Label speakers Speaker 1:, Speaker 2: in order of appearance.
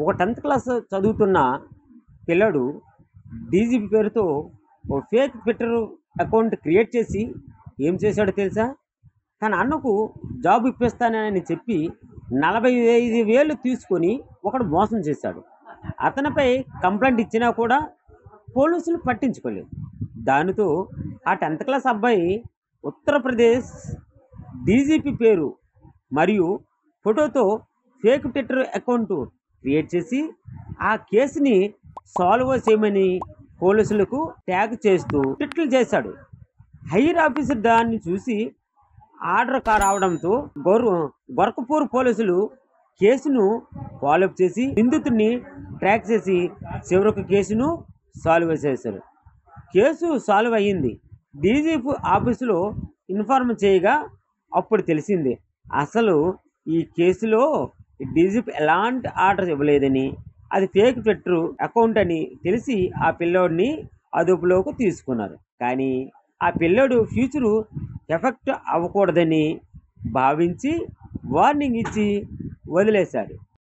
Speaker 1: ఒక 10th class చదువుతున్న పిల్లాడు డీజీపీ పేరుతో ఓ ఫేక్ ట్విట్టర్ అకౌంట్ క్రియేట్ చేసి ఏం చేశాడో తెలుసా? తన అన్నకు జాబ్ ఇప్పిస్తానని చెప్పి 45,000 తీసుకొని ఒకడు మోసం చేశాడు. అతనిపై కంప్లైంట్ ఇచ్చినా కూడా పోలీసులు పట్టించుకోలేదు. దానితో ఆ 10th క్లాస్ అబ్బాయి ఉత్తరప్రదేశ్ డీజీపీ పేరు మరియు ఫోటోతో ఫేక్ ట్విట్టర్ అకౌంట్ క్రియేట్ చేసి ఆ కేసుని సాల్వ్ చేయమని పోలీసులకు ట్యాగ్ చేస్తూ ట్వీట్లు చేశాడు. హైయర్ ఆఫీసర్ దాన్ని చూసి ఆర్డర్ రావడంతో గొరకపూర్ పోలీసులు కేసును ఫాలోఅప్ చేసి నిందితుడిని ట్రాక్ చేసి చివరకు కేసును సాల్వ్ చేశారు. కేసు సాల్వ్ అయ్యింది. డీజీపీ ఆఫీసులో ఇన్ఫార్మ్ చేయగా అప్పుడు తెలిసింది అసలు ఈ కేసులో డీజీపీ ఎలాంటి ఆర్డర్ ఇవ్వలేదని, అది ఫేక్ ట్విట్టర్ అకౌంట్ అని తెలిసి ఆ పిల్లోడిని అదుపులోకి తీసుకున్నారు. కానీ ఆ పిల్లోడు ఫ్యూచరు ఎఫెక్ట్ అవ్వకూడదని భావించి వార్నింగ్ ఇచ్చి వదిలేశారు.